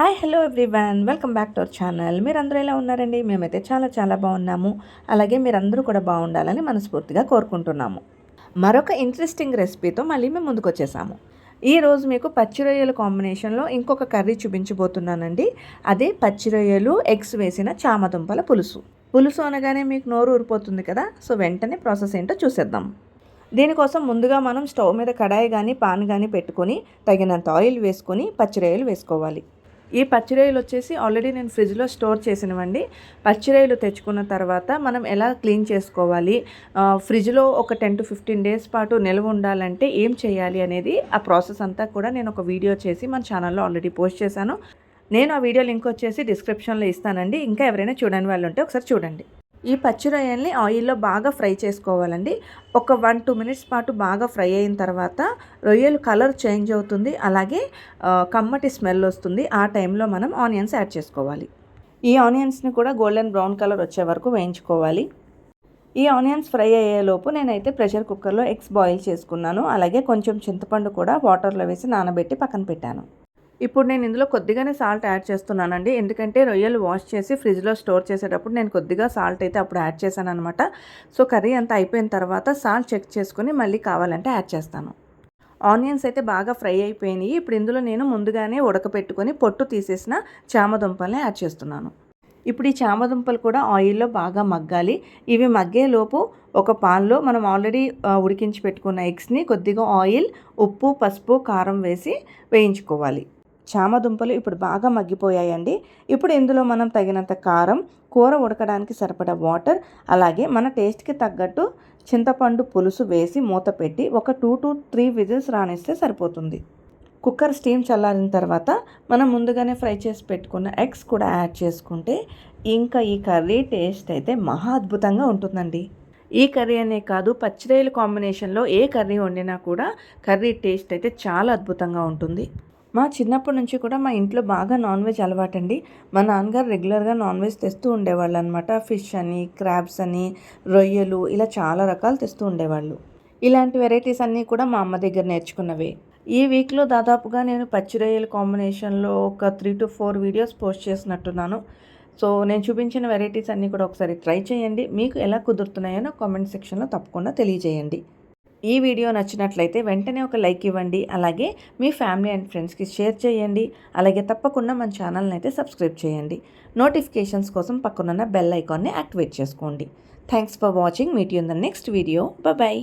Hi hello everyone, welcome back to our channel. మీరందరూ ఎలా ఉన్నారండి? మేమైతే చాలా చాలా బాగున్నాము. అలాగే మీరందరూ కూడా బాగుండాలని మనస్ఫూర్తిగా కోరుకుంటున్నాము. మరొక ఇంట్రెస్టింగ్ రెసిపీతో మళ్ళీ మేము ముందుకు వచ్చేసాము. ఈరోజు మీకు పచ్చి రొయ్యల కాంబినేషన్లో ఇంకొక కర్రీ చూపించబోతున్నానండి. అదే పచ్చి రొయ్యలు ఎగ్స్ వేసిన చామదుంపల పులుసు. పులుసు అనగానే మీకు నోరు ఊరిపోతుంది కదా. సో వెంటనే ప్రాసెస్ ఏంటో చూసేద్దాం. దీనికోసం ముందుగా మనం స్టవ్ మీద కడాయి కానీ పాన్ కానీ పెట్టుకొని తగినంత ఆయిల్ వేసుకొని పచ్చి రొయ్యలు వేసుకోవాలి. ఈ పచ్చిరొయ్యలు వచ్చేసి ఆల్రెడీ నేను ఫ్రిడ్జ్లో స్టోర్ చేసినవండి. పచ్చిరొయ్యలు తెచ్చుకున్న తర్వాత మనం ఎలా క్లీన్ చేసుకోవాలి, ఫ్రిడ్జ్లో ఒక 10 to 15 డేస్ పాటు నిల్వ ఉండాలంటే ఏం చేయాలి అనేది ఆ ప్రాసెస్ అంతా కూడా నేను ఒక వీడియో చేసి మన ఛానల్లో ఆల్రెడీ పోస్ట్ చేశాను. నేను ఆ వీడియో లింక్ వచ్చేసి డిస్క్రిప్షన్లో ఇస్తానండి. ఇంకా ఎవరైనా చూడని వాళ్ళు ఉంటే ఒకసారి చూడండి. ఈ పచ్చి రొయ్యల్ని ఆయిల్లో బాగా ఫ్రై చేసుకోవాలండి. ఒక 1-2 మినిట్స్ పాటు బాగా ఫ్రై అయిన తర్వాత రొయ్యలు కలర్ చేంజ్ అవుతుంది, అలాగే కమ్మటి స్మెల్ వస్తుంది. ఆ టైంలో మనం ఆనియన్స్ యాడ్ చేసుకోవాలి. ఈ ఆనియన్స్ని కూడా గోల్డెన్ బ్రౌన్ కలర్ వచ్చే వరకు వేయించుకోవాలి. ఈ ఆనియన్స్ ఫ్రై అయ్యేలోపు నేనైతే ప్రెషర్ కుక్కర్లో ఎగ్స్ బాయిల్ చేసుకున్నాను. అలాగే కొంచెం చింతపండు కూడా వాటర్లో వేసి నానబెట్టి పక్కన పెట్టాను. ఇప్పుడు నేను ఇందులో కొద్దిగానే సాల్ట్ యాడ్ చేస్తున్నానండి. ఎందుకంటే రొయ్యలు వాష్ చేసి ఫ్రిడ్జ్లో స్టోర్ చేసేటప్పుడు నేను కొద్దిగా సాల్ట్ అయితే అప్పుడు యాడ్ చేశాను అనమాట. సో కర్రీ అంతా అయిపోయిన తర్వాత సాల్ట్ చెక్ చేసుకుని మళ్ళీ కావాలంటే యాడ్ చేస్తాను. ఆనియన్స్ అయితే బాగా ఫ్రై అయిపోయినాయి. ఇప్పుడు ఇందులో నేను ముందుగానే ఉడకపెట్టుకొని పొట్టు తీసేసిన చామదుంపల్ని యాడ్ చేస్తున్నాను. ఇప్పుడు ఈ చామదుంపలు కూడా ఆయిల్లో బాగా మగ్గాలి. ఇవి మగ్గేలోపు ఒక పాన్లో మనం ఆల్రెడీ ఉడికించి పెట్టుకున్న ఎగ్స్ని కొద్దిగా ఆయిల్, ఉప్పు, పసుపు, కారం వేసి వేయించుకోవాలి. చామదుంపలు ఇప్పుడు బాగా మగ్గిపోయాయండి. ఇప్పుడు ఇందులో మనం తగినంత కారం, కూర ఉడకడానికి సరిపడా వాటర్, అలాగే మన టేస్ట్కి తగ్గట్టు చింతపండు పులుసు వేసి మూత పెట్టి ఒక 2 to 3 విజిల్స్ రానిస్తే సరిపోతుంది. కుక్కర్ స్టీమ్ చల్లారిన తర్వాత మనం ముందుగానే ఫ్రై చేసి పెట్టుకున్న ఎగ్స్ కూడా యాడ్ చేసుకుంటే ఇంకా ఈ కర్రీ టేస్ట్ అయితే మహా అద్భుతంగా ఉంటుందండి. ఈ కర్రీ అనే కాదు, పచ్చిరొయ్యల కాంబినేషన్లో ఏ కర్రీ వండినా కూడా కర్రీ టేస్ట్ అయితే చాలా అద్భుతంగా ఉంటుంది. మా చిన్నప్పటి నుంచి కూడా మా ఇంట్లో బాగా నాన్ వెజ్ అలవాటండి. మా నాన్నగారు రెగ్యులర్గా నాన్ వెజ్ తెస్తూ ఉండేవాళ్ళు అనమాట. ఫిష్ అని, క్రాబ్స్ అని, రొయ్యలు ఇలా చాలా రకాలు తెస్తూ ఉండేవాళ్ళు. ఇలాంటి వెరైటీస్ అన్నీ కూడా మా అమ్మ దగ్గర నేర్చుకున్నవే. ఈ వీక్లో దాదాపుగా నేను పచ్చి రొయ్యల కాంబినేషన్లో ఒక 3 to 4 వీడియోస్ పోస్ట్ చేసినట్టున్నాను. సో నేను చూపించిన వెరైటీస్ అన్నీ కూడా ఒకసారి ట్రై చేయండి. మీకు ఎలా కుదురుతున్నాయో నా కామెంట్ సెక్షన్లో తప్పకుండా తెలియజేయండి. ఈ వీడియో నచ్చినట్లయితే వెంటనే ఒక లైక్ ఇవ్వండి. అలాగే మీ ఫ్యామిలీ అండ్ ఫ్రెండ్స్కి షేర్ చేయండి. అలాగే తప్పకుండా మన ఛానల్ని అయితే సబ్స్క్రైబ్ చేయండి. నోటిఫికేషన్స్ కోసం పక్కనున్న బెల్ ఐకాన్ని యాక్టివేట్ చేసుకోండి. Thanks for watching. Meet you in the next video. Bye.